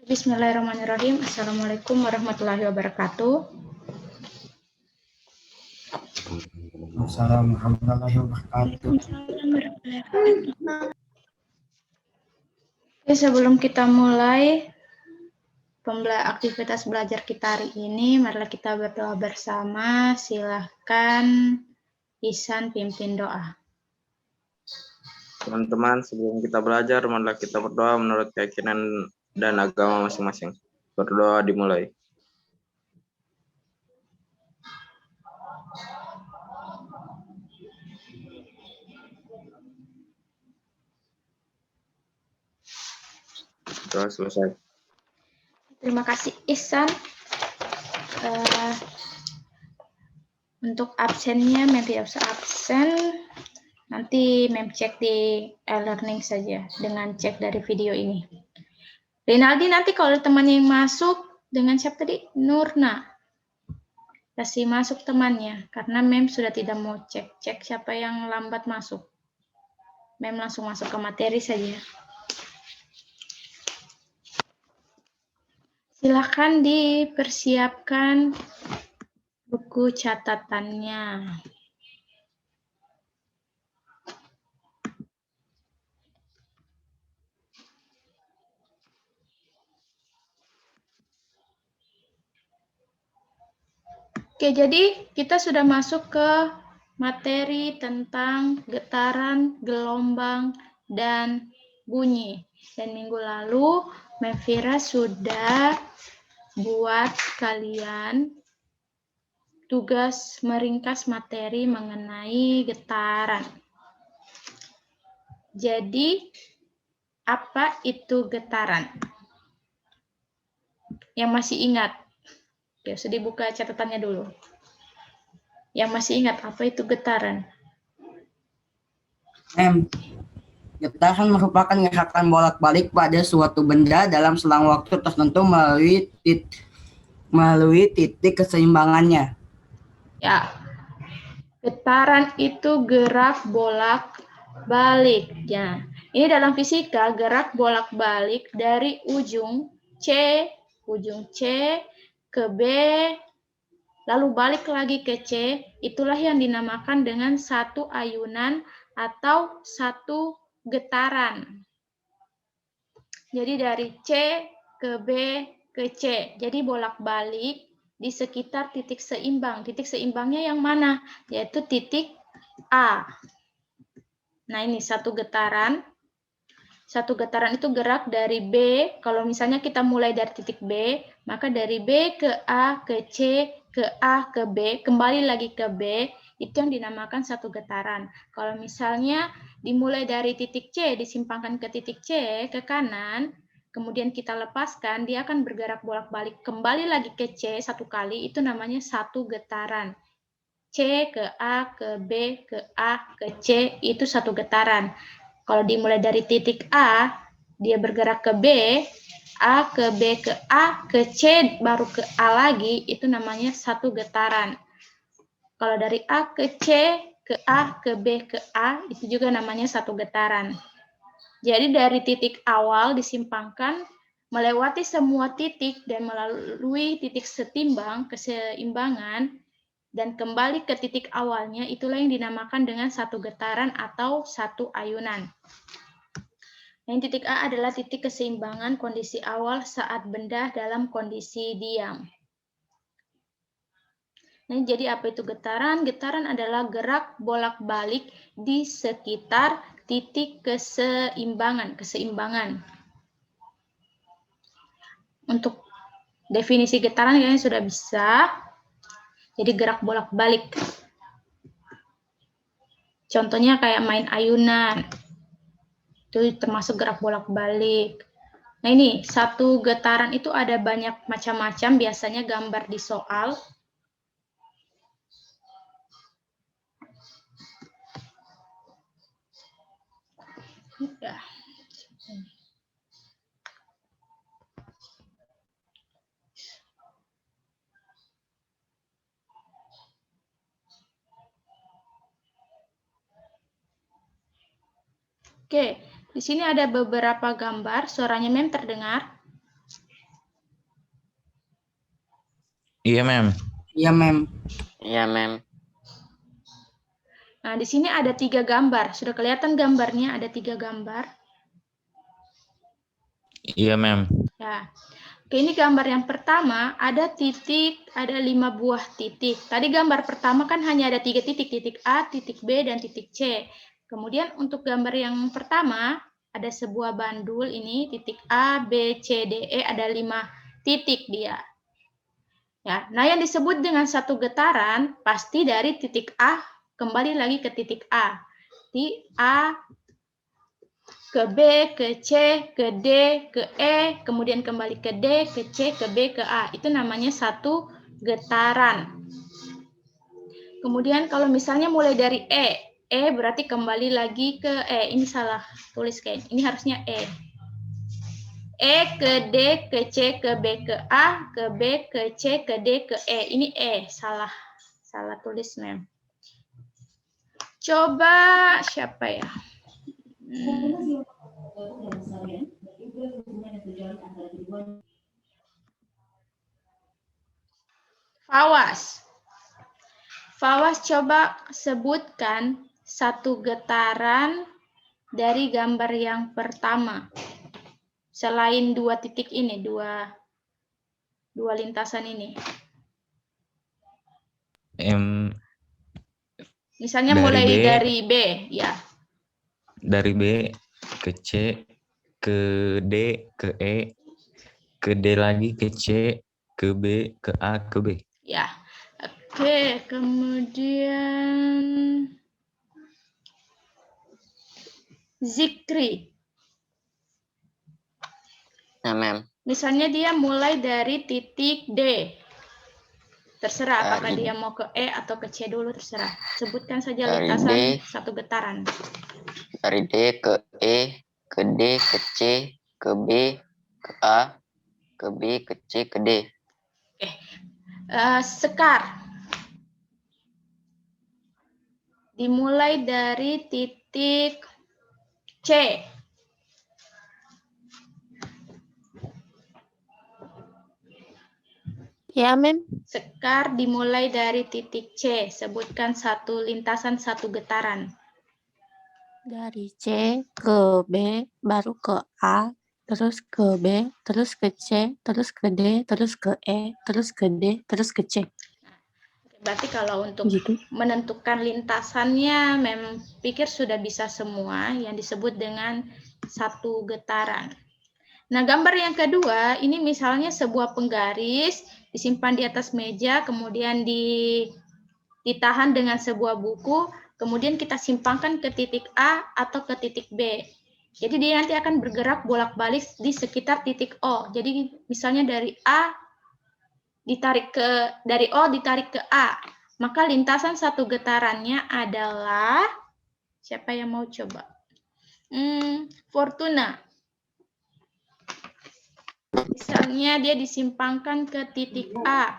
Bismillahirrahmanirrahim. Assalamualaikum warahmatullahi wabarakatuh. Assalamualaikum warahmatullahi wabarakatuh. Oke, sebelum kita mulai aktivitas belajar kita hari ini, marilah kita berdoa bersama. Silahkan Ihsan pimpin doa. Teman-teman, sebelum kita belajar, marilah kita berdoa menurut keyakinan dan agama masing-masing. Berdoa dimulai. Doa selesai. Terima kasih Ihsan. Untuk absennya, Mem tidak usah absen. Nanti Mem cek di e-learning saja dengan cek dari video ini. Rinaldi nanti kalau ada temannya yang masuk dengan siapa tadi? Nurna. Kasih masuk temannya karena Mem sudah tidak mau cek siapa yang lambat masuk. Mem langsung masuk ke materi saja. Silakan dipersiapkan buku catatannya. Oke, jadi kita sudah masuk ke materi tentang getaran, gelombang, dan bunyi. Dan minggu lalu, Mevira sudah buat kalian tugas meringkas materi mengenai getaran. Jadi, apa itu getaran? Yang masih ingat? Ya, sudah dibuka catatannya dulu. Yang masih ingat apa itu getaran? Getaran merupakan gerakan bolak-balik pada suatu benda dalam selang waktu tertentu melalui titik keseimbangannya. Ya, getaran itu gerak bolak-balik. Ya, ini dalam fisika gerak bolak-balik dari ujung C ke B, lalu balik lagi ke C. Itulah yang dinamakan dengan satu ayunan atau satu getaran. Jadi dari C ke B ke C. Jadi bolak-balik di sekitar titik seimbang. Titik seimbangnya yang mana? Yaitu titik A. Nah, ini satu getaran. Satu getaran itu gerak dari B. Kalau misalnya kita mulai dari titik B, maka dari B ke A, ke C, ke A, ke B, kembali lagi ke B, itu yang dinamakan satu getaran. Kalau misalnya dimulai dari titik C, disimpangkan ke titik C, ke kanan, kemudian kita lepaskan, dia akan bergerak bolak-balik kembali lagi ke C satu kali, itu namanya satu getaran. C ke A, ke B, ke A, ke C, itu satu getaran. Kalau dimulai dari titik A, dia bergerak ke B, A ke B ke A, ke C, baru ke A lagi, itu namanya satu getaran. Kalau dari A ke C, ke A, ke B, ke A, itu juga namanya satu getaran. Jadi dari titik awal disimpangkan, melewati semua titik dan melalui titik setimbang, keseimbangan, dan kembali ke titik awalnya, itulah yang dinamakan dengan satu getaran atau satu ayunan. Yang titik A adalah titik keseimbangan kondisi awal saat benda dalam kondisi diam. Nah, jadi apa itu getaran? Getaran adalah gerak bolak-balik di sekitar titik keseimbangan. Untuk definisi getaran kalian sudah bisa. Jadi gerak bolak-balik. Contohnya kayak main ayunan. Itu termasuk gerak bolak-balik. Nah, ini satu getaran itu ada banyak macam-macam, biasanya gambar di soal. Ya. Oke, di sini ada beberapa gambar, suaranya Mem terdengar? Iya, Mem. Iya, Mem. Iya, Mem. Nah, di sini ada 3 gambar. Sudah kelihatan gambarnya, ada 3 gambar. Iya, Mem. Ya. Oke, ini gambar yang pertama, ada titik, ada 5 buah titik. Tadi gambar pertama kan hanya ada 3 titik, titik A, titik B, dan titik C. Kemudian untuk gambar yang pertama, ada sebuah bandul ini, titik A, B, C, D, E, ada 5 titik dia. Ya, nah yang disebut dengan satu getaran, pasti dari titik A, kembali lagi ke titik A. Di A, ke B, ke C, ke D, ke E, kemudian kembali ke D, ke C, ke B, ke A. Itu namanya satu getaran. Kemudian kalau misalnya mulai dari E berarti kembali lagi ke E. Ini salah tulis kayak ini, harusnya E. E ke D, ke C, ke B, ke A, ke B, ke C, ke D, ke E. Ini E, salah tulis, Mem. Coba siapa ya? Fawas coba sebutkan satu getaran dari gambar yang pertama. Selain 2 titik ini, dua lintasan ini. Misalnya Dari mulai B. dari B, ya. Dari B ke C, ke D, ke E, ke D lagi, ke C, ke B, ke A, ke B. Ya. Oke, kemudian Zikri. Ya, Mem. Misalnya dia mulai dari titik D. Terserah apakah Dari- dia mau ke E atau ke C dulu, terserah. Sebutkan saja Dari lintasan D. satu getaran. Dari D ke E, ke D, ke C, ke B, ke A, ke B, ke C, ke D. Sekar. Dimulai dari titik C. Ya, Mem. Sekar dimulai dari titik C. Sebutkan satu lintasan satu getaran. Dari C ke B, baru ke A, terus ke B, terus ke C, terus ke D, terus ke E, terus ke D, terus ke C. Berarti kalau untuk Gitu. menentukan lintasannya, Mem pikir sudah bisa semua yang disebut dengan satu getaran. Nah, gambar yang kedua, ini misalnya sebuah penggaris disimpan di atas meja, kemudian ditahan dengan sebuah buku, kemudian kita simpangkan ke titik A atau ke titik B. Jadi dia nanti akan bergerak bolak-balik di sekitar titik O. Jadi misalnya dari O ditarik ke A, maka lintasan satu getarannya adalah, siapa yang mau coba? Fortuna. Misalnya dia disimpangkan ke titik A,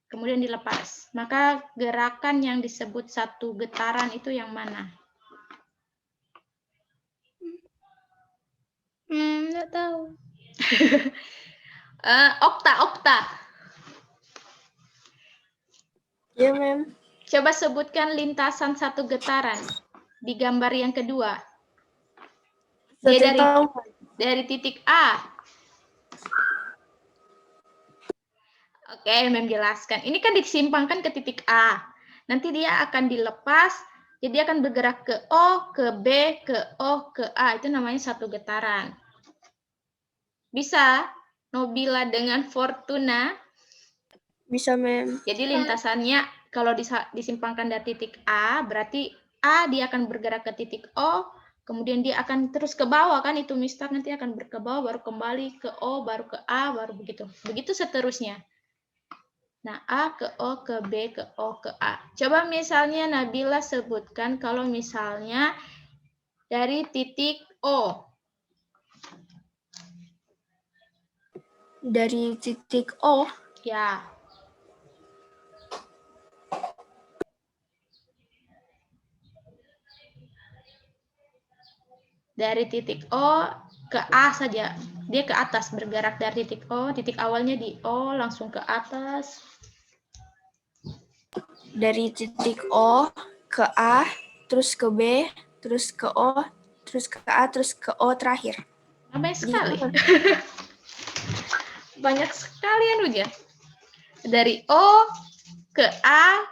kemudian dilepas. Maka gerakan yang disebut satu getaran itu yang mana? Nggak tahu. Okta. Ya, Mem. Coba sebutkan lintasan satu getaran di gambar yang kedua. Dia dari titik A. Oke, Mem jelaskan. Ini kan disimpangkan ke titik A. Nanti dia akan dilepas, jadi akan bergerak ke O, ke B, ke O, ke A. Itu namanya satu getaran. Bisa, Nobila dengan Fortuna? Bisa, Mem. Jadi lintasannya kalau disimpangkan dari titik A, berarti A dia akan bergerak ke titik O, kemudian dia akan terus ke bawah kan, itu Mister nanti akan ke bawah, baru kembali ke O, baru ke A, baru begitu. Begitu seterusnya. Nah, A ke O, ke B, ke O, ke A. Coba misalnya Nabila sebutkan kalau misalnya dari titik O. Dari titik O. Ya. Dari titik O ke A saja. Dia ke atas, bergerak dari titik O, titik awalnya di O, langsung ke atas. Dari titik O ke A, terus ke B, terus ke O, terus ke A, terus ke O terakhir. Banyak sekali. Gitu. Banyak sekali ya. Dari O ke A,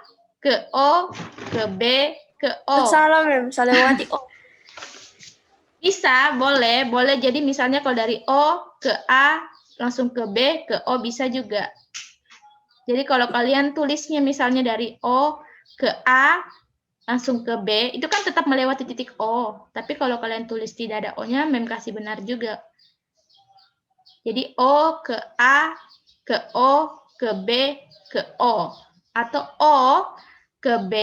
ke O, ke B, ke O. Salah, Mem. Salah lewati O. Bisa, boleh. Boleh jadi misalnya kalau dari O ke A, langsung ke B, ke O bisa juga. Jadi kalau kalian tulisnya misalnya dari O ke A, langsung ke B, itu kan tetap melewati titik O. Tapi kalau kalian tulis tidak ada O-nya, Mem kasih benar juga. Jadi O ke A, ke O, ke B, ke O. Atau O ke B,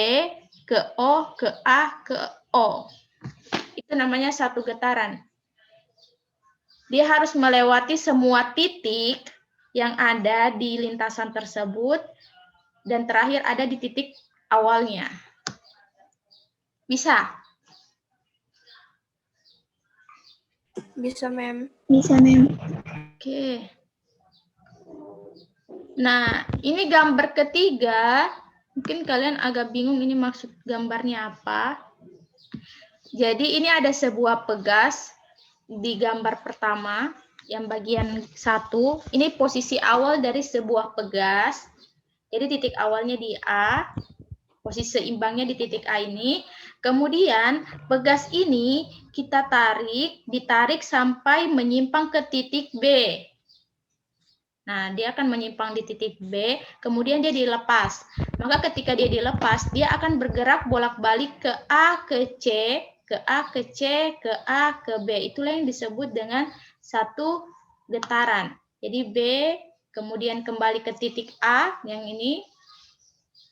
ke O, ke A, ke O. Itu namanya satu getaran. Dia harus melewati semua titik yang ada di lintasan tersebut dan terakhir ada di titik awalnya. Bisa? Bisa, Mem. Oke. Nah, ini gambar ketiga. Mungkin kalian agak bingung ini maksud gambarnya apa. Jadi ini ada sebuah pegas di gambar pertama, yang bagian 1. Ini posisi awal dari sebuah pegas. Jadi titik awalnya di A, posisi seimbangnya di titik A ini. Kemudian pegas ini kita ditarik sampai menyimpang ke titik B. Nah, dia akan menyimpang di titik B, kemudian dia dilepas. Maka ketika dia dilepas, dia akan bergerak bolak-balik ke A, ke C, ke A, ke C, ke A, ke B. Itulah yang disebut dengan satu getaran. Jadi B, kemudian kembali ke titik A, yang ini.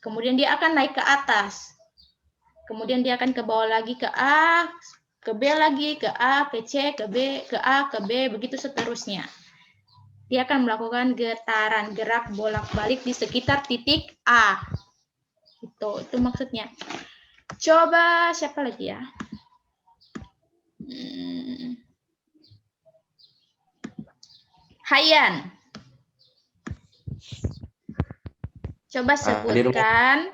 Kemudian dia akan naik ke atas. Kemudian dia akan ke bawah lagi ke A, ke B lagi, ke A, ke C, ke B, ke A, ke B, begitu seterusnya. Dia akan melakukan getaran, gerak bolak-balik di sekitar titik A. Itu maksudnya. Coba siapa lagi ya? Hayan. Coba sebutkan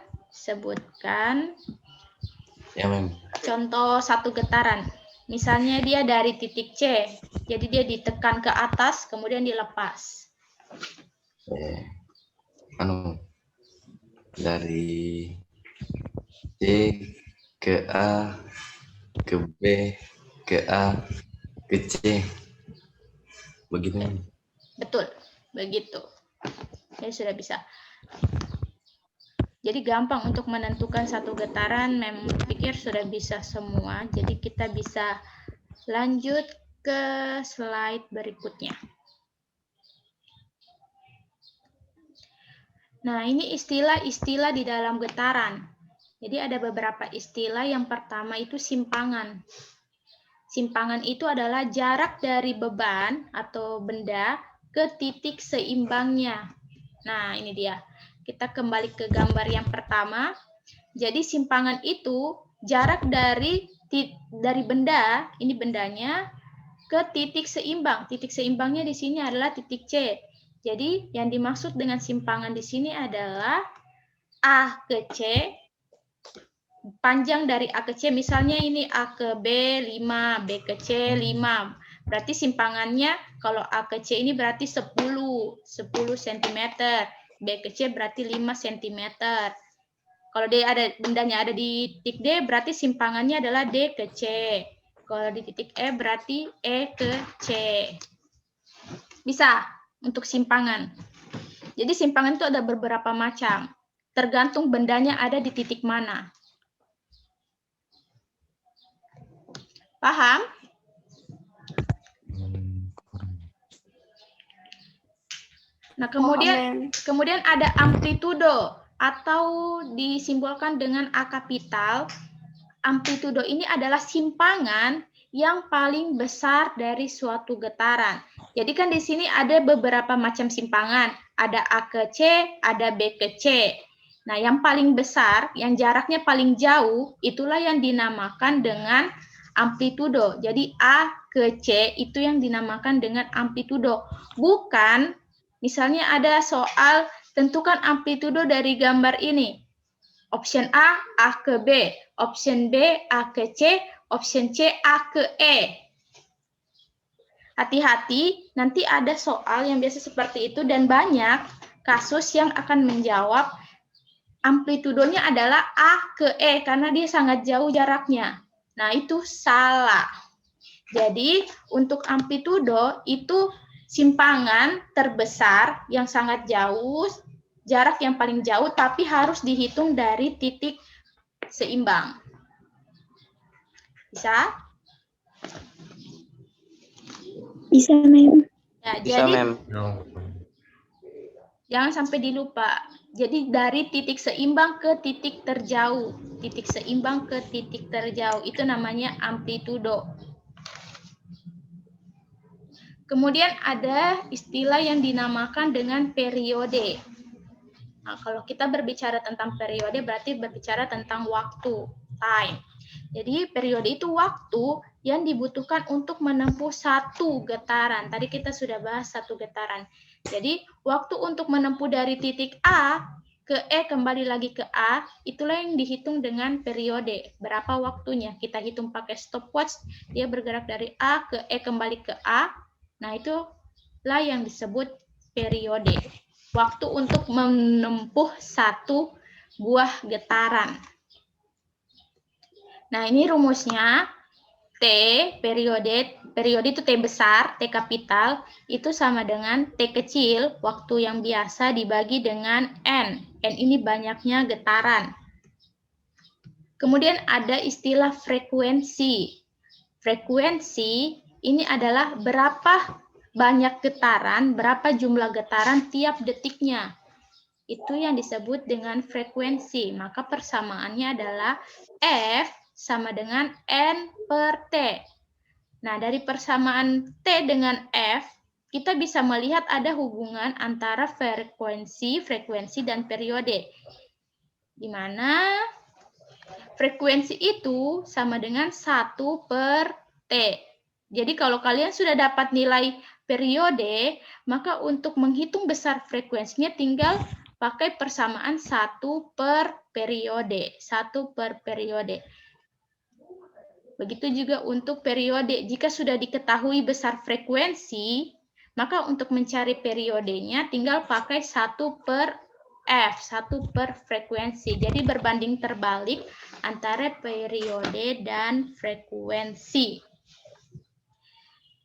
Ya, Mem. contoh satu getaran. Misalnya dia dari titik C, jadi dia ditekan ke atas, kemudian dilepas. Dari C ke A, ke B, ke A, ke C. Begitu. Betul, begitu. Jadi sudah bisa. Jadi gampang untuk menentukan satu getaran, Mem pikir sudah bisa semua. Jadi kita bisa lanjut ke slide berikutnya. Nah, ini istilah-istilah di dalam getaran. Jadi ada beberapa istilah. Yang pertama itu simpangan. Simpangan itu adalah jarak dari beban atau benda ke titik seimbangnya. Nah, ini dia. Kita kembali ke gambar yang pertama. Jadi simpangan itu jarak dari benda, ini bendanya, ke titik seimbang. Titik seimbangnya di sini adalah titik C. Jadi yang dimaksud dengan simpangan di sini adalah A ke C, panjang dari A ke C, misalnya ini A ke B 5, B ke C 5. Berarti simpangannya kalau A ke C ini berarti 10 cm. B ke C berarti 5 cm. Kalau dia bendanya ada di titik D, berarti simpangannya adalah D ke C. Kalau di titik E berarti E ke C. Bisa untuk simpangan. Jadi simpangan itu ada beberapa macam. Tergantung bendanya ada di titik mana. Paham? Nah, kemudian ada amplitudo atau disimbolkan dengan A kapital. Amplitudo ini adalah simpangan yang paling besar dari suatu getaran. Jadi kan di sini ada beberapa macam simpangan. Ada A ke C, ada B ke C. Nah, yang paling besar, yang jaraknya paling jauh, itulah yang dinamakan dengan amplitudo. Jadi A ke C itu yang dinamakan dengan amplitudo. Bukan, misalnya ada soal tentukan amplitudo dari gambar ini. Option A ke B. Option B, A ke C. Option C, A ke E. Hati-hati, nanti ada soal yang biasa seperti itu dan banyak kasus yang akan menjawab amplitudonya adalah A ke E karena dia sangat jauh jaraknya. Nah, itu salah. Jadi, untuk amplitudo itu simpangan terbesar yang sangat jauh, jarak yang paling jauh, tapi harus dihitung dari titik seimbang. Bisa? Bisa, Mem. Ya, Bisa, jadi Mem. jangan sampai dilupa. Jadi dari titik seimbang ke titik terjauh. Titik seimbang ke titik terjauh. Itu namanya amplitudo. Kemudian ada istilah yang dinamakan dengan periode. Nah, kalau kita berbicara tentang periode berarti berbicara tentang waktu, time. Jadi periode itu waktu yang dibutuhkan untuk menempuh satu getaran. Tadi kita sudah bahas satu getaran. Jadi waktu untuk menempuh dari titik A ke E kembali lagi ke A, itulah yang dihitung dengan periode. Berapa waktunya? Kita hitung pakai stopwatch, dia bergerak dari A ke E kembali ke A. Nah, itulah yang disebut periode. Waktu untuk menempuh satu buah getaran. Nah, ini rumusnya. T, periode itu T besar, T kapital, itu sama dengan T kecil, waktu yang biasa dibagi dengan N. N ini banyaknya getaran. Kemudian ada istilah frekuensi. Frekuensi ini adalah berapa banyak getaran, berapa jumlah getaran tiap detiknya. Itu yang disebut dengan frekuensi. Maka persamaannya adalah F sama dengan N per T. Nah, dari persamaan T dengan F, kita bisa melihat ada hubungan antara frekuensi, dan periode. Di mana frekuensi itu sama dengan 1 per T. Jadi kalau kalian sudah dapat nilai periode, maka untuk menghitung besar frekuensinya tinggal pakai persamaan 1 per periode. 1 per periode. Begitu juga untuk periode. Jika sudah diketahui besar frekuensi, maka untuk mencari periodenya tinggal pakai 1 per F, 1 per frekuensi. Jadi berbanding terbalik antara periode dan frekuensi.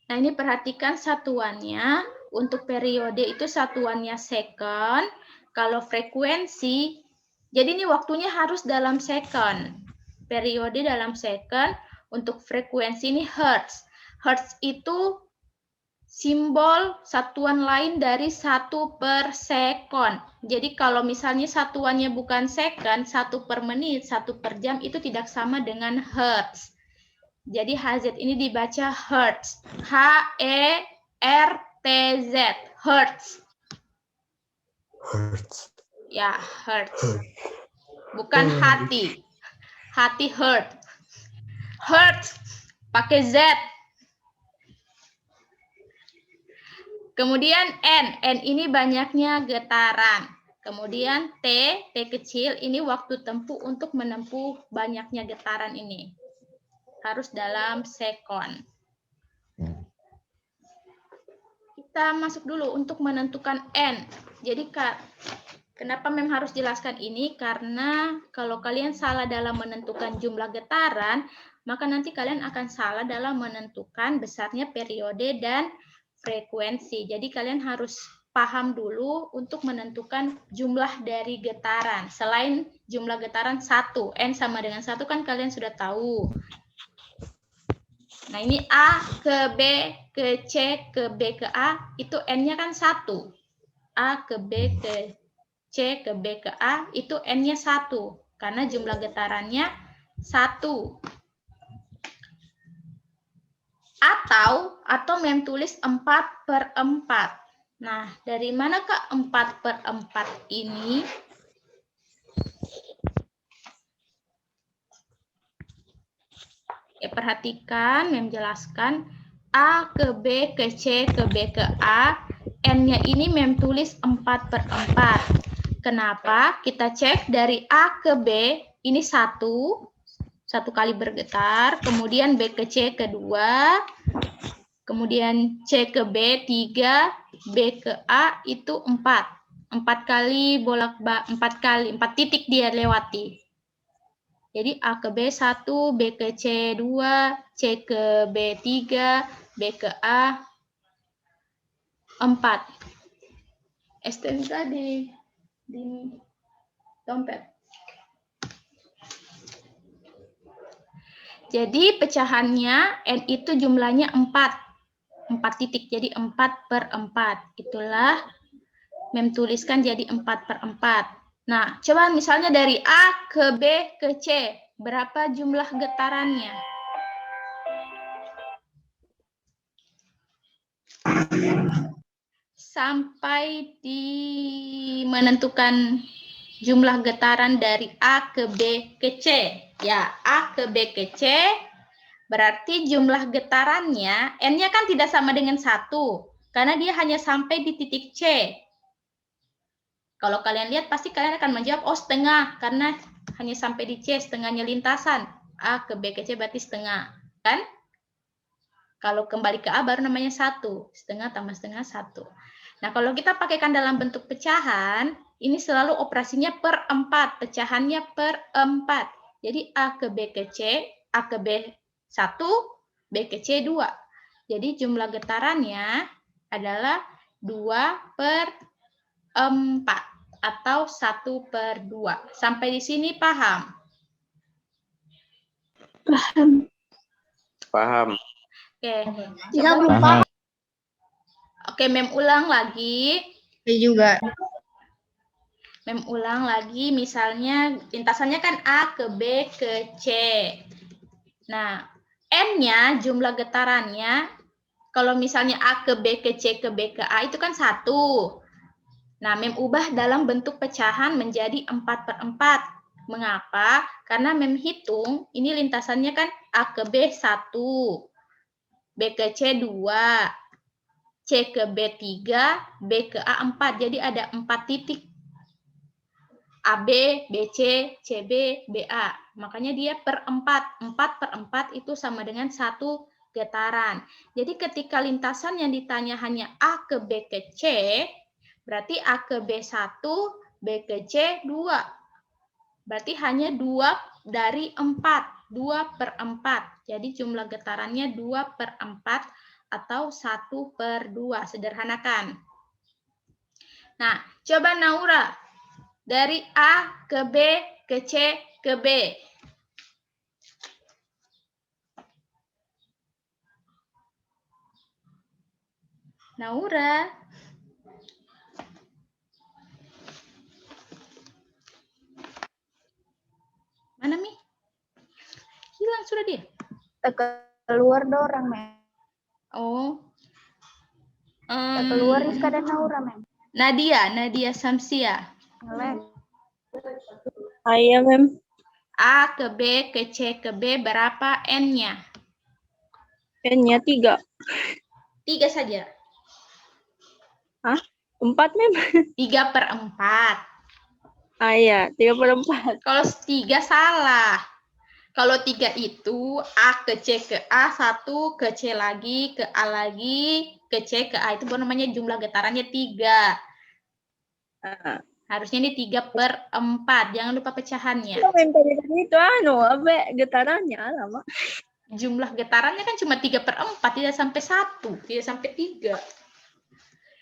Nah, ini perhatikan satuannya. Untuk periode itu satuannya second. Kalau frekuensi, jadi ini waktunya harus dalam second. Periode dalam second. Untuk frekuensi ini hertz. Hertz itu simbol satuan lain dari 1 per sekon. Jadi kalau misalnya satuannya bukan second, 1 per menit, 1 per jam, itu tidak sama dengan hertz. Jadi HZ ini dibaca hertz. H-E-R-T-Z. Hertz. Hertz. Ya, hertz. Bukan hati. Hati hertz. Hertz pakai Z. Kemudian N ini banyaknya getaran. Kemudian T kecil ini waktu tempuh untuk menempuh banyaknya getaran ini. Harus dalam sekon. Kita masuk dulu untuk menentukan N. Jadi kenapa Mem harus jelaskan ini? Karena kalau kalian salah dalam menentukan jumlah getaran, maka nanti kalian akan salah dalam menentukan besarnya periode dan frekuensi. Jadi kalian harus paham dulu untuk menentukan jumlah dari getaran. Selain jumlah getaran 1, N sama dengan 1 kan kalian sudah tahu. Nah, ini A ke B ke C ke B ke A, itu N-nya kan 1. A ke B ke C ke B ke A, itu N-nya 1. Karena jumlah getarannya 1. Atau Mem tulis 4 per 4. Nah, dari manakah 4 per 4 ini? Perhatikan, Mem jelaskan. A ke B ke C ke B ke A. N-nya ini Mem tulis 4/4. Kenapa? Kita cek dari A ke B, ini 1 kali bergetar. Kemudian B ke C kedua. Kemudian C ke B 3, B ke A itu 4. 4 kali 4 titik dia lewati. Jadi A ke B 1, B ke C 2, C ke B 3, B ke A 4. STNK di dompet. Jadi pecahannya N itu jumlahnya 4. 4 titik, jadi 4/4. Itulah Mem tuliskan jadi 4/4. Nah, coba misalnya dari A ke B ke C, berapa jumlah getarannya? Sampai di menentukan jumlah getaran dari A ke B ke C. Ya, A ke B ke C, berarti jumlah getarannya, N-nya kan tidak sama dengan 1, karena dia hanya sampai di titik C. Kalau kalian lihat, pasti kalian akan menjawab, oh setengah, karena hanya sampai di C, setengahnya lintasan. A ke B ke C berarti setengah, kan? Kalau kembali ke A baru namanya 1. Setengah tambah setengah 1. Nah, kalau kita pakaikan dalam bentuk pecahan, ini selalu operasinya per 4. Pecahannya per 4. Jadi A ke B ke C, A ke B 1, B ke C 2. Jadi jumlah getarannya adalah 2/4 atau 1/2. Sampai di sini paham? Paham. Oke. Tika belum paham. Oke, Mem ulang lagi. Saya juga. Mem ulang lagi, misalnya lintasannya kan A ke B ke C. Nah, N-nya jumlah getarannya, kalau misalnya A ke B ke C ke B ke A itu kan 1. Nah, Mem ubah dalam bentuk pecahan menjadi 4/4. Mengapa? Karena Mem hitung, ini lintasannya kan A ke B 1, B ke C 2, C ke B 3, B ke A 4. Jadi ada 4 titik. AB, BC, CB, BA. Makanya dia per 4. 4/4 itu sama dengan 1 getaran. Jadi ketika lintasan yang ditanya hanya A ke B ke C, berarti A ke B 1, B ke C 2. Berarti hanya 2 dari 4. 2/4. Jadi jumlah getarannya 2/4 atau 1/2. Sederhanakan. Nah, coba Naura. Dari A ke B ke C ke B. Naura. Mana Mi? Hilang sudah dia. Keluar dorang, Mem. Oh. Keluar Rizka dan Naura, Mem. Nadia Samsia. Iya, Mem. A ke B ke C ke B berapa N-nya? N-nya 3. 3 saja. 4, Mem. 3/4. Iya, 3/4. Kalau 3 salah. Kalau 3 itu A ke C ke A, 1 ke C lagi, ke A lagi, ke C ke A. Itu baru namanya jumlah getarannya 3. Harusnya ini 3/4. Jangan lupa pecahannya. Mem tadi itu apa getarannya lama. Jumlah getarannya kan cuma 3/4, tidak sampai 1, tidak sampai 3.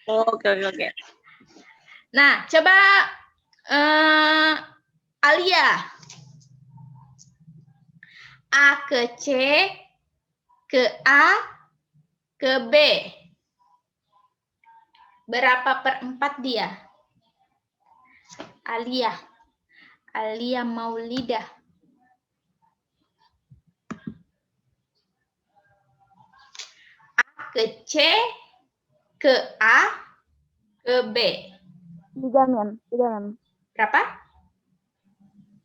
Oke. Nah, coba Alia. A ke C, ke A, ke B. Berapa per 4 dia? Alia Maulidah. A ke C, ke A, ke B. 3, Mem. Berapa?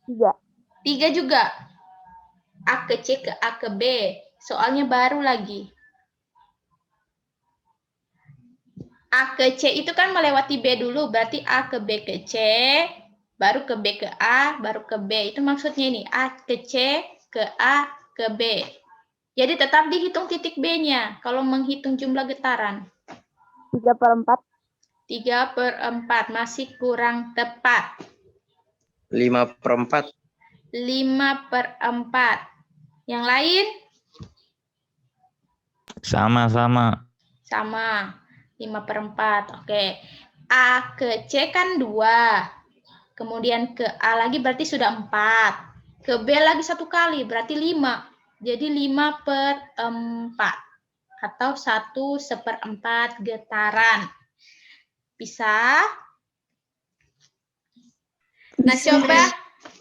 3. 3 juga. A ke C ke A ke B. Soalnya baru lagi. A ke C itu kan melewati B dulu, berarti A ke B ke C, baru ke B ke A, baru ke B. Itu maksudnya ini, A ke C ke A ke B. Jadi tetap dihitung titik B-nya kalau menghitung jumlah getaran. 3/4. 3/4 masih kurang tepat. 5/4. 5/4. Yang lain? Sama-sama. Sama. 5/4. Oke. A ke C kan 2. Kemudian ke A lagi berarti sudah 4. Ke B lagi 1 kali berarti 5. Jadi 5/4. Atau 1/4 getaran. Bisa? Nah,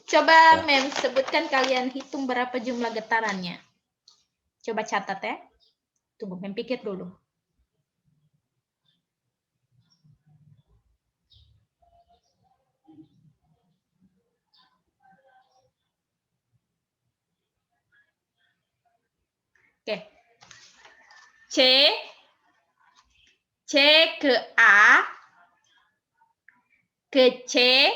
coba Mem sebutkan kalian hitung berapa jumlah getarannya. Coba catat ya. Tunggu, Mem pikir dulu. Oke. C ke A ke C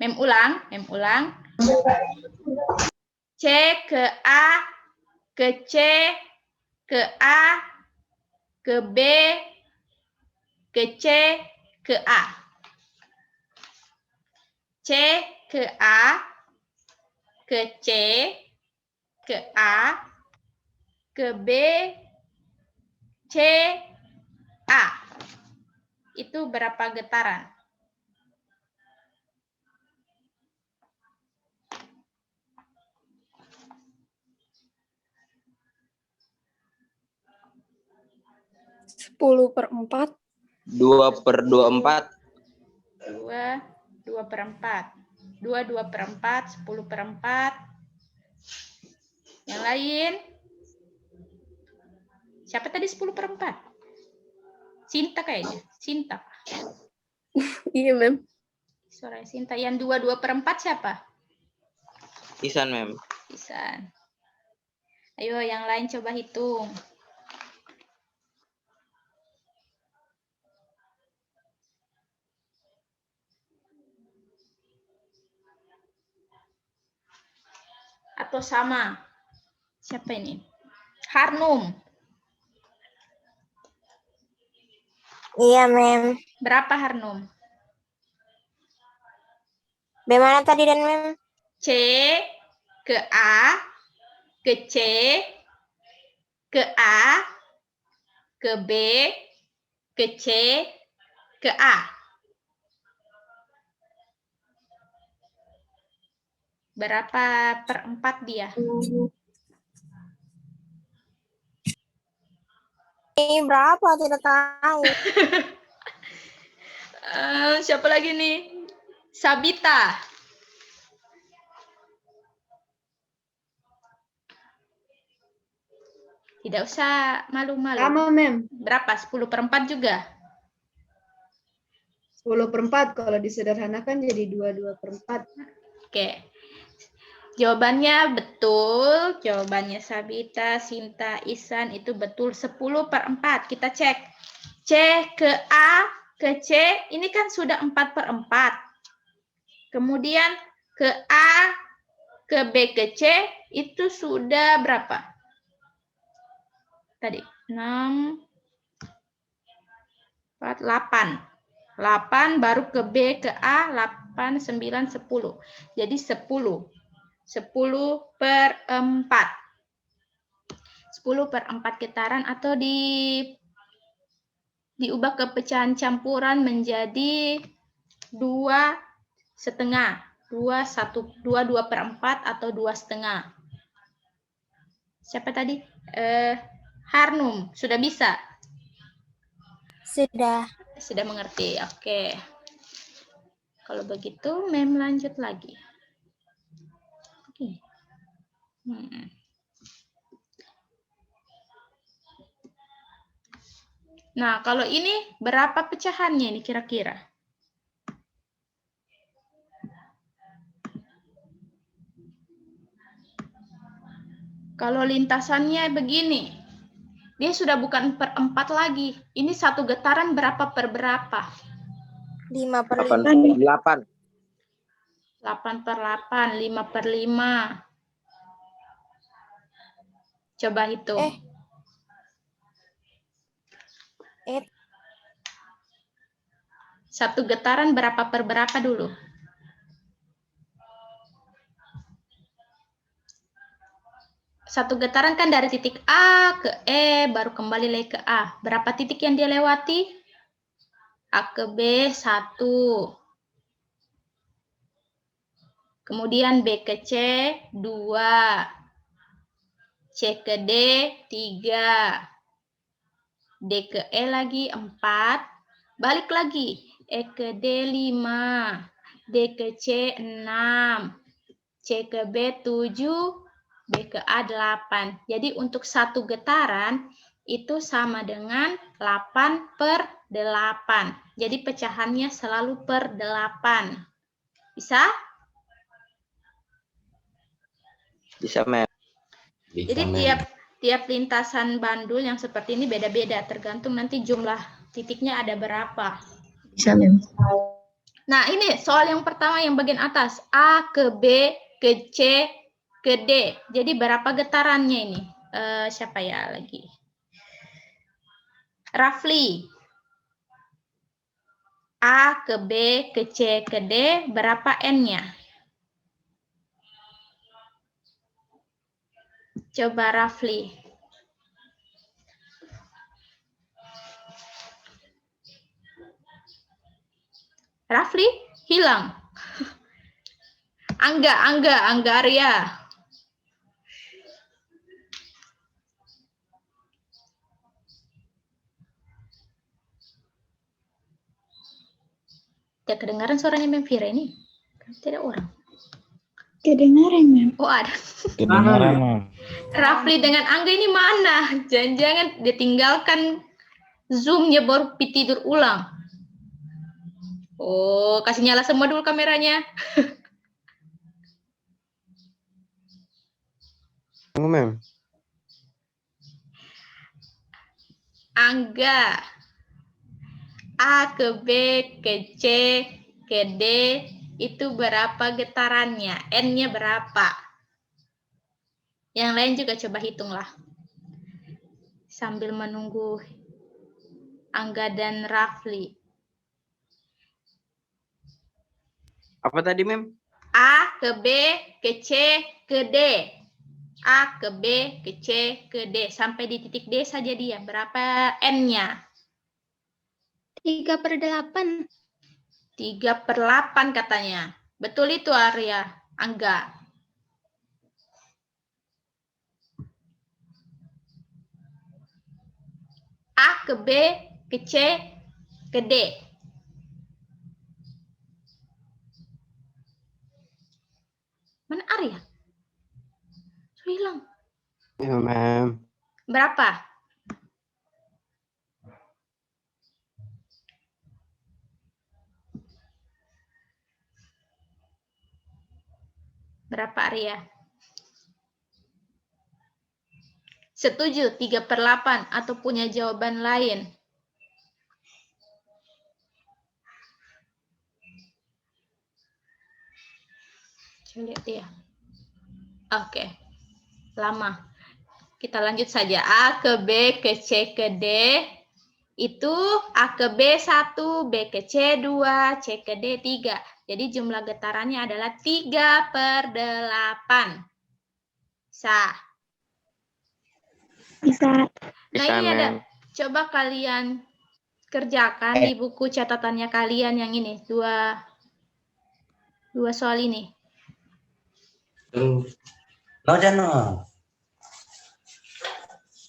Mem ulang. C ke A ke C ke A ke B ke C ke A. C ke A ke C ke A ke B C A. Itu berapa getaran? Sepuluh per 4. 2/24. 2/4. 2/4, 10/4. Yang lain? Siapa tadi 10/4? Sinta kayaknya. Sinta. Iya, Mem. Suara Sinta. Yang 2/4 siapa? Isan, Mem. Isan. Ayo yang lain coba hitung. Atau sama? Siapa ini? Harnum. Iya, Mem. Berapa Harnum? Bagaimana tadi dan Mem? C ke A ke C ke A ke B ke C ke A. Berapa per 4 dia? Ini berapa? Tidak tahu. Siapa lagi nih? Sabita. Tidak usah malu-malu. Sama, Mem. Berapa? 10/4 juga? 10/4 kalau disederhanakan jadi 2/4. Oke. Jawabannya betul. Jawabannya Sabita, Sinta, Isan itu betul 10/4. Kita cek. C ke A ke C ini kan sudah 4/4. Kemudian ke A ke B ke C itu sudah berapa? Tadi 6 4 8. 8 baru ke B ke A 8 9 10. Jadi 10. 10/4. 10/4 getaran atau diubah ke pecahan campuran menjadi 2,5. 2/4 atau 2,5. Siapa tadi? Harnum, sudah bisa? Sudah. Sudah mengerti. Oke. Kalau begitu, Mem lanjut lagi. Oke. Nah, kalau ini berapa pecahannya ini kira-kira? Kalau lintasannya begini, dia sudah bukan per 4 lagi. Ini satu getaran berapa per berapa? 5 per 8 5. 8. 8 per 8, 5 per 5. Coba hitung. Satu getaran berapa per berapa dulu? Satu getaran kan dari titik A ke E, baru kembali lagi ke A. Berapa titik yang dia lewati? A ke B, 1. Kemudian B ke C, 2. C ke D, 3. D ke E lagi, 4. Balik lagi. E ke D, 5. D ke C, 6. C ke B, 7. B ke A 8. Jadi untuk satu getaran itu sama dengan 8 per 8. Jadi pecahannya selalu per 8. Bisa? Bisa, Mem. Jadi tiap lintasan bandul yang seperti ini beda-beda, tergantung nanti jumlah titiknya ada berapa. Bisa, Mem. Nah, ini soal yang pertama yang bagian atas. A ke B ke C ke D. Jadi berapa getarannya ini? Siapa ya lagi? Rafli. A ke B ke C ke D, berapa N-nya? Coba Rafli. Rafli hilang. Angga Arya. Tidak kedengaran suaranya Mem Fira ini? Tidak orang. Kedengaran, Mem. Oh, ada. Kedengaran, Mam. Rafli dengan Angga ini mana? Jangan-jangan ditinggalkan Zoom-nya baru tidur ulang. Oh, kasih nyala semua dulu kameranya. Mem. Angga. A ke B ke C ke D itu berapa getarannya? N-nya berapa? Yang lain juga coba hitunglah. Sambil menunggu Angga dan Rafli. Apa tadi, Mem? A ke B ke C ke D. A ke B ke C ke D. Sampai di titik D saja dia. Berapa N-nya? 3 per 8. 3 per 8 katanya. Betul itu Arya. Angga. A ke B ke C ke D. Mana Arya? Sudah hilang. Ya, Mem. Berapa? Berapa Arya? Setuju 3 per 8 atau punya jawaban lain? Coba lihat ya. Oke. Lama. Kita lanjut saja. A ke B ke C ke D. Itu A ke B 1, B ke C 2, C ke D 3. Jadi jumlah getarannya adalah 3 per 8. Bisa. Bisa. Nah, ini ada. Coba kalian kerjakan di buku catatannya kalian yang ini. Dua soal ini.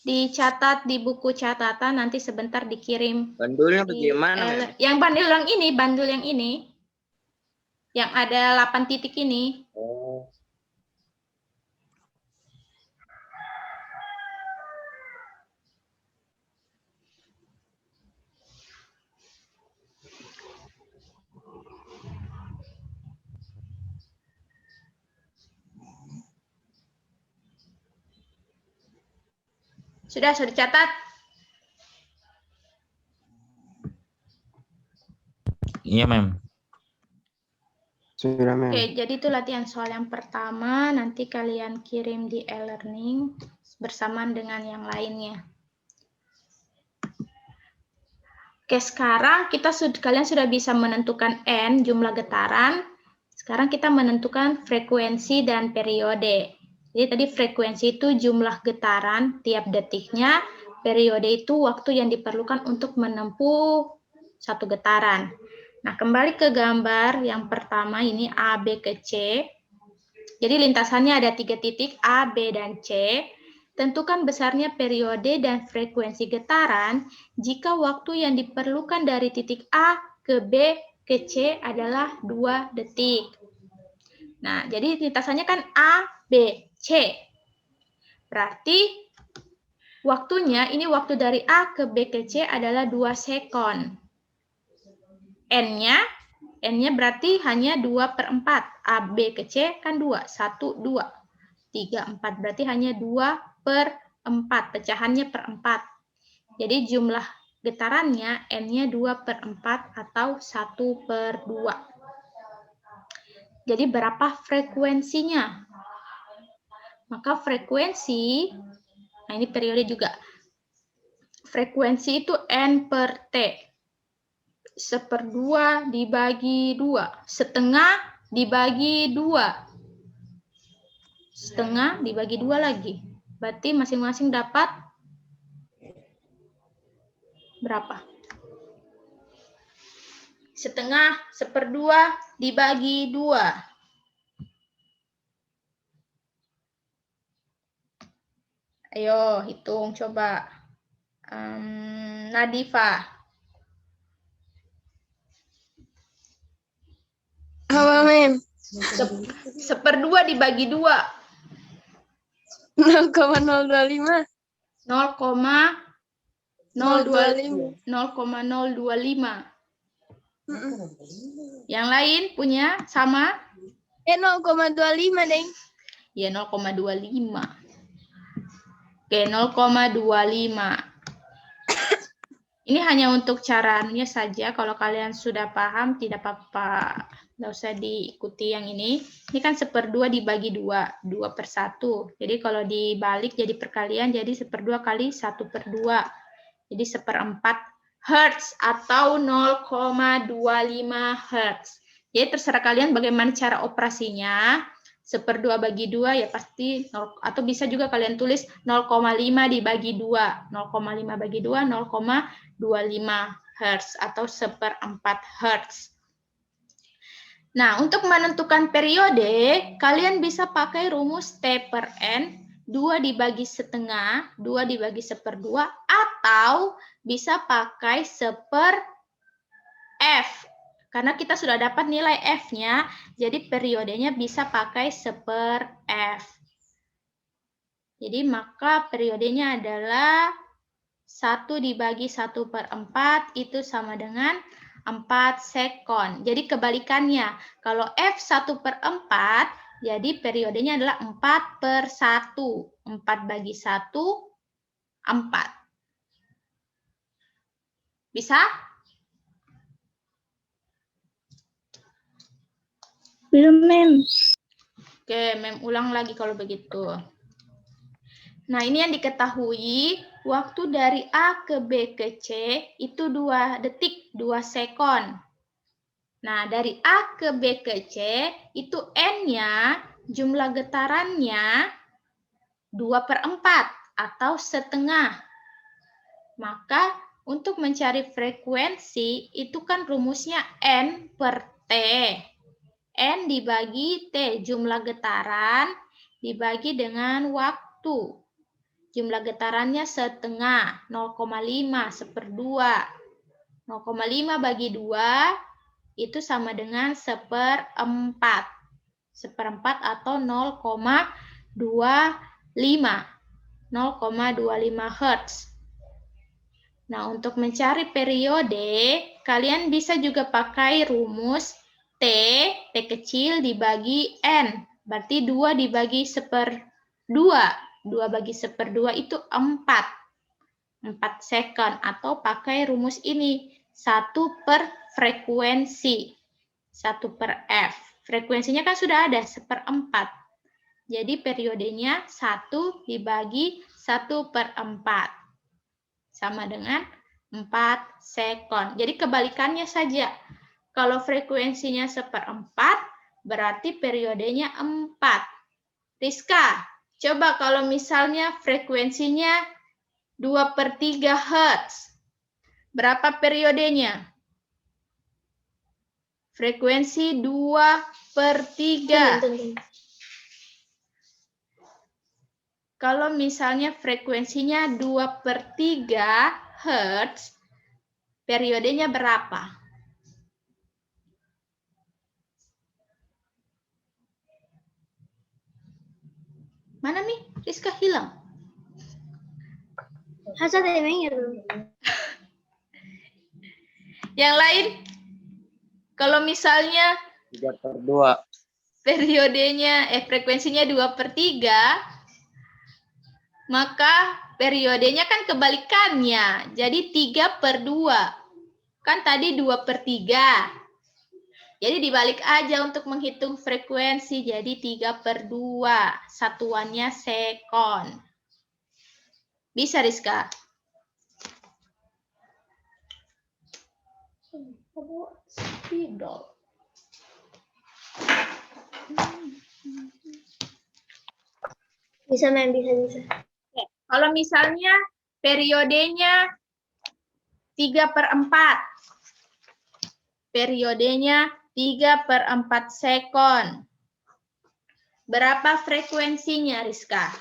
Dicatat di buku catatan, nanti sebentar dikirim. Bandulnya bagaimana, Mem? Yang bandul yang ini, bandul yang ini. Yang ada 8 titik ini. Oh. Sudah dicatat? Iya, Mem. Sudah, Mem. Oke, jadi itu latihan soal yang pertama. Nanti kalian kirim di e-learning bersamaan dengan yang lainnya. Oke, sekarang kalian sudah bisa menentukan N, jumlah getaran. Sekarang kita menentukan frekuensi dan periode. Jadi tadi frekuensi itu jumlah getaran tiap detiknya, periode itu waktu yang diperlukan untuk menempuh satu getaran. Nah, kembali ke gambar yang pertama ini A, B ke C. Jadi lintasannya ada 3 titik A, B, dan C. Tentukan besarnya periode dan frekuensi getaran jika waktu yang diperlukan dari titik A ke B ke C adalah 2 detik. Nah, jadi lintasannya kan A, B, C. Berarti waktunya, ini waktu dari A ke B ke C adalah 2 sekon. N-nya berarti hanya 2/4. A, B ke C kan 2. 1, 2. 3, 4. Berarti hanya 2/4. Pecahannya per 4. Jadi jumlah getarannya N-nya 2/4 atau 1/2. Jadi berapa frekuensinya? Maka frekuensi, nah ini periode juga. Frekuensi itu N per T. 1/2 dibagi 2. Setengah dibagi 2. Setengah dibagi 2 lagi. Berarti masing-masing dapat berapa? Setengah, 1/2 dibagi 2. Ayo, hitung coba. Nadifa. Apa, Mem? 1/2 dibagi 2. 0,025. 0,025. Yang lain punya sama? 0,25, Deng. Ya, 0,25. Oke, 0,25. Ini hanya untuk caranya saja. Kalau kalian sudah paham, tidak apa-apa. Nggak usah diikuti yang ini. Ini kan 1/2 dibagi 2. 2/1. Jadi kalau dibalik jadi perkalian, jadi 1/2 kali 1/2. Jadi 1/4 Hertz atau 0,25 Hertz. Jadi terserah kalian bagaimana cara operasinya. 1/2 bagi 2 ya pasti, atau bisa juga kalian tulis 0,5 dibagi 2. 0,5 bagi 2, 0,25 Hertz atau 1/4 Hertz. Nah, untuk menentukan periode, kalian bisa pakai rumus T per N, 2 dibagi setengah, 2 dibagi 1/2, atau bisa pakai 1/F. Karena kita sudah dapat nilai F-nya, jadi periodenya bisa pakai 1/F. Jadi maka periodenya adalah 1 dibagi 1/4 itu sama dengan 4 sekon. Jadi kebalikannya, kalau F 1/4, jadi periodenya adalah 4/1. 4 bagi 1, 4. Bisa? Belum, Mem. Oke, Mem ulang lagi kalau begitu. Nah, ini yang diketahui, waktu dari A ke B ke C itu 2 detik, 2 sekon. Nah, dari A ke B ke C itu N-nya, jumlah getarannya 2/4 atau setengah. Maka untuk mencari frekuensi itu kan rumusnya N per T. N dibagi T, jumlah getaran, dibagi dengan waktu. Jumlah getarannya setengah, 0,5, 1/2. 0,5 bagi 2, itu sama dengan 1/4. 1/4 atau 0,25. 0,25 Hertz. Nah, untuk mencari periode, kalian bisa juga pakai rumus T kecil dibagi N. Berarti 2 dibagi 1/2. 2 bagi 1/2 itu 4. 4 second. Atau pakai rumus ini. 1 per frekuensi. 1 per F. Frekuensinya kan sudah ada, 1/4. Jadi periodenya 1 dibagi 1/4. Sama dengan 4 second. Jadi kebalikannya saja. Kalau frekuensinya 1/4, berarti periodenya 4. Rizka, coba kalau misalnya frekuensinya 2/3 Hz. Berapa periodenya? Frekuensi 2/3. Kalau misalnya frekuensinya 2/3 Hz, periodenya berapa? Mana nih? Rizka hilang. Yang lain? Kalau misalnya 3/2. periodenya, frekuensinya 2/3, maka periodenya kan kebalikannya. Jadi 3/2. Kan tadi 2/3. Jadi dibalik aja untuk menghitung frekuensi. Jadi 3/2. Satuannya sekon. Bisa, Rizka? Bisa, Mem, bisa. Kalau misalnya periodenya 3/4. Periodenya 3/4 sekon. Berapa frekuensinya, Rizka?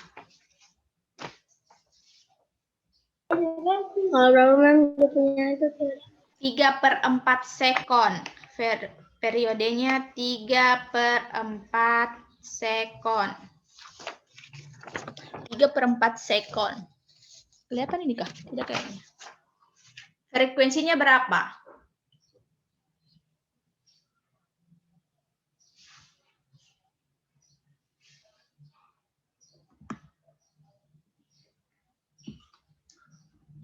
Kalau berapa, Mem, dia punya itu? 3/4 sekon. Periodenya 3/4 sekon. 3/4 sekon. Kelihatan ini kah? Tidak kayaknya. Frekuensinya berapa?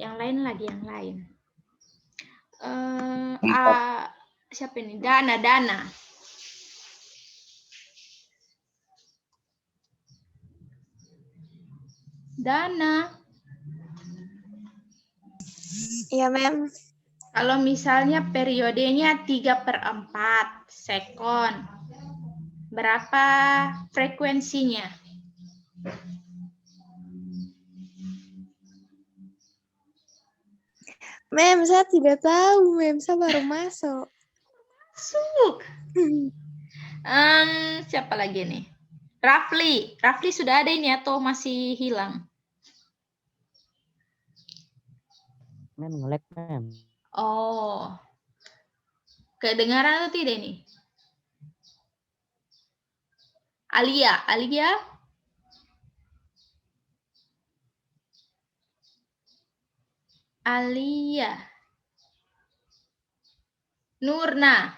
Yang lain lagi, yang lain. Siapa ini? Dana. Dana. Iya, Mem. Kalau misalnya periodenya 3/4 sekon, berapa frekuensinya? Mem, saya tidak tahu, Mem. Saya baru masuk. Siapa lagi nih? Rafli. Rafli sudah ada ini atau masih hilang? Mem, nge-lag, Mem. Oh. Kedengaran atau tidak ini? Alia. Nurna.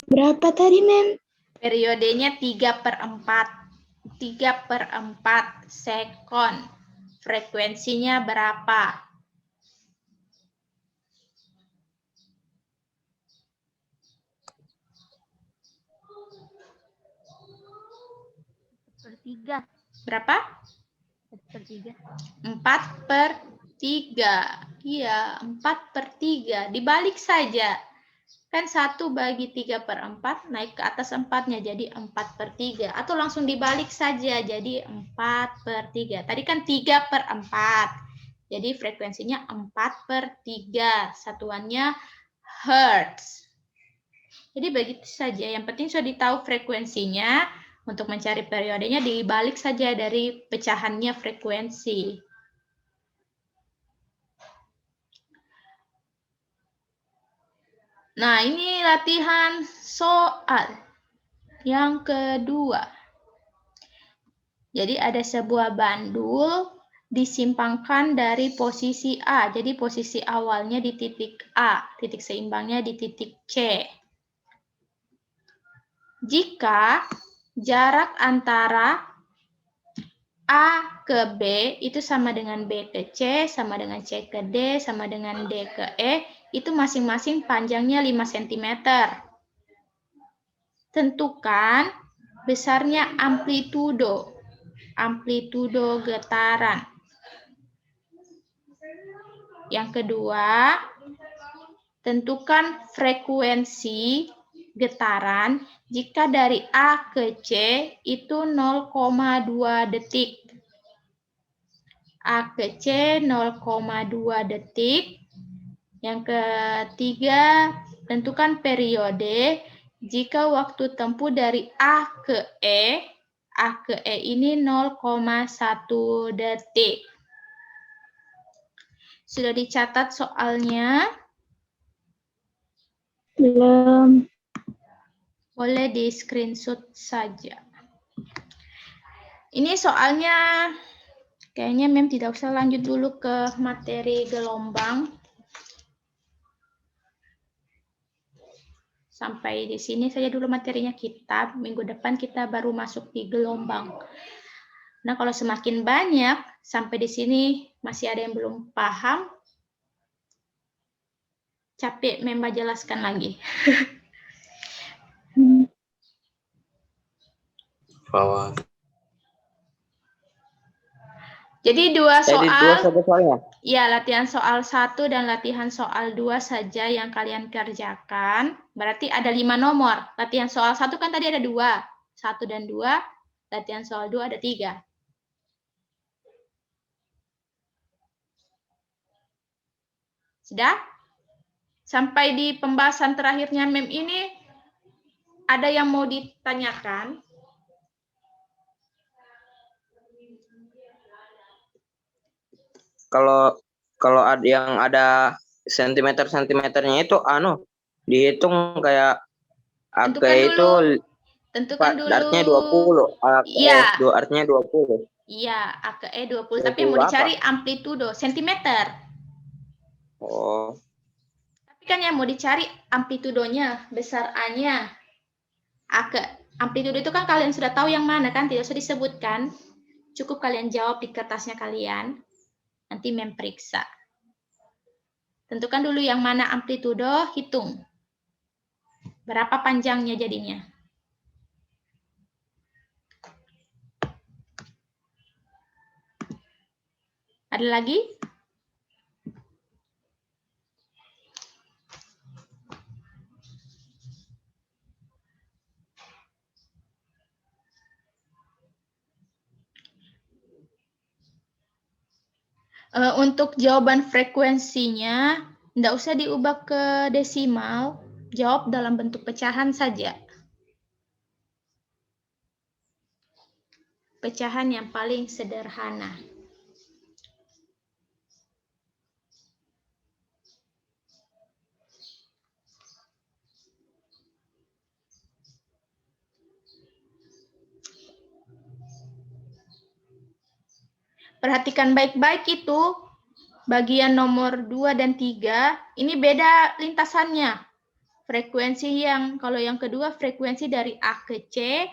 Berapa tadi, Mem? Periodenya 3/4. 3/4 sekon. Frekuensinya berapa? Per 3. Berapa? 4/3. 4/3. Iya, 4/3. Dibalik saja. Kan 1 bagi 3/4 naik ke atas 4-nya jadi 4/3. Atau langsung dibalik saja jadi 4/3. Tadi kan 3/4. Jadi frekuensinya 4/3. Satuannya Hertz. Jadi begitu saja. Yang penting sudah ditahu frekuensinya. Untuk mencari periodenya dibalik saja dari pecahannya frekuensi. Nah, ini latihan soal yang kedua. Jadi ada sebuah bandul disimpangkan dari posisi A. Jadi posisi awalnya di titik A, titik seimbangnya di titik C. jika jarak antara A ke B itu sama dengan B ke C, sama dengan C ke D, sama dengan D ke E, itu masing-masing panjangnya 5 cm. Tentukan besarnya amplitudo getaran. Yang kedua, tentukan frekuensi getaran jika dari A ke C itu 0,2 detik. A ke C 0,2 detik. Yang ketiga, tentukan periode jika waktu tempuh dari A ke E ini 0,1 detik. Sudah dicatat soalnya? Belum. Boleh di screenshot saja. Ini soalnya kayaknya Mem tidak usah lanjut dulu ke materi gelombang. Sampai di sini saja dulu materinya kita. Minggu depan kita baru masuk di gelombang. Nah, kalau semakin banyak, sampai di sini masih ada yang belum paham, capek Mem jelaskan lagi. Jadi dua soal, ya latihan soal 1 dan latihan soal 2 saja yang kalian kerjakan. Berarti ada 5 nomor. Latihan soal 1 kan tadi ada 2. 1 dan 2. Latihan soal 2 ada 3. Sudah? Sampai di pembahasan terakhirnya Mem ini, ada yang mau ditanyakan? Kalau ada yang ada sentimeternya itu dihitung kayak Tentukan dulu. artinya 20. Iya. Artinya 20. Iya, A ke E 20, tapi yang mau dicari amplitudo, sentimeter. Oh. Tapi kan yang mau dicari amplitudonya, besar A-nya. Amplitudo itu kan kalian sudah tahu yang mana kan, tidak usah disebutkan. Cukup kalian jawab di kertasnya kalian. Nanti Mem periksa. Tentukan dulu yang mana amplitudo, hitung. Berapa panjangnya jadinya? Ada lagi? Untuk jawaban frekuensinya, tidak usah diubah ke desimal, jawab dalam bentuk pecahan saja. Pecahan yang paling sederhana. Perhatikan baik-baik itu, bagian nomor 2 dan 3, ini beda lintasannya. Frekuensi kalau yang kedua frekuensi dari A ke C,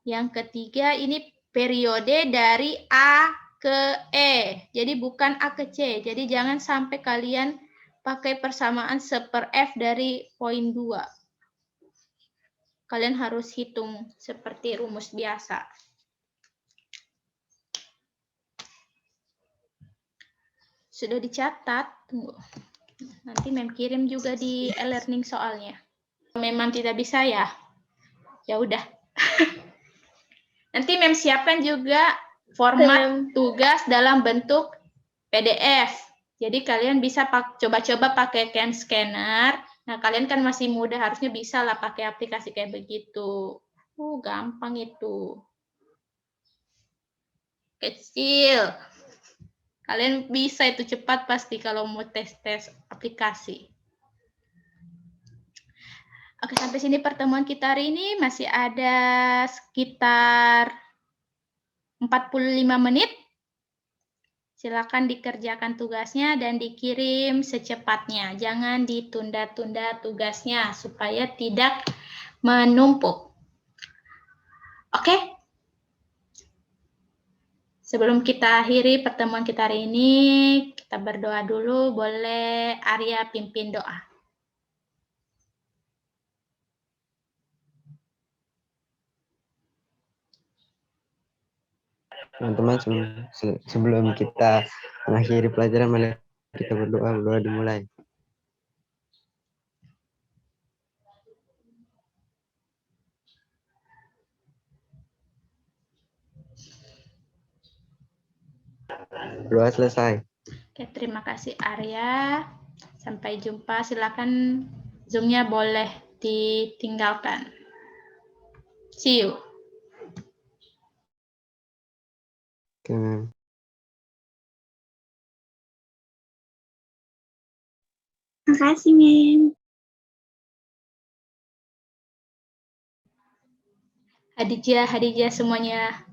yang ketiga ini periode dari A ke E. Jadi bukan A ke C, jadi jangan sampai kalian pakai persamaan 1/F dari poin 2. Kalian harus hitung seperti rumus biasa. Sudah dicatat, tunggu. Nanti Mem kirim juga di e-learning soalnya. Memang tidak bisa ya? Ya udah. Nanti Mem siapkan juga format tugas dalam bentuk PDF. Jadi kalian bisa coba-coba pakai Can Scanner. Nah, kalian kan masih muda, harusnya bisa lah pakai aplikasi kayak begitu. Gampang itu. Kecil. Kalian bisa itu cepat pasti kalau mau tes-tes aplikasi. Oke, sampai sini pertemuan kita hari ini. Masih ada sekitar 45 menit. Silakan dikerjakan tugasnya dan dikirim secepatnya. Jangan ditunda-tunda tugasnya supaya tidak menumpuk. Oke? Sebelum kita akhiri pertemuan kita hari ini, kita berdoa dulu. Boleh Arya pimpin doa. Teman-teman, sebelum kita mengakhiri pelajaran, mari kita berdoa dimulai. Doa selesai. Oke, terima kasih Arya. Sampai jumpa. Silakan Zoom-nya boleh ditinggalkan. See you. Oke, Mem. Makasih, Mem. Hadijah semuanya.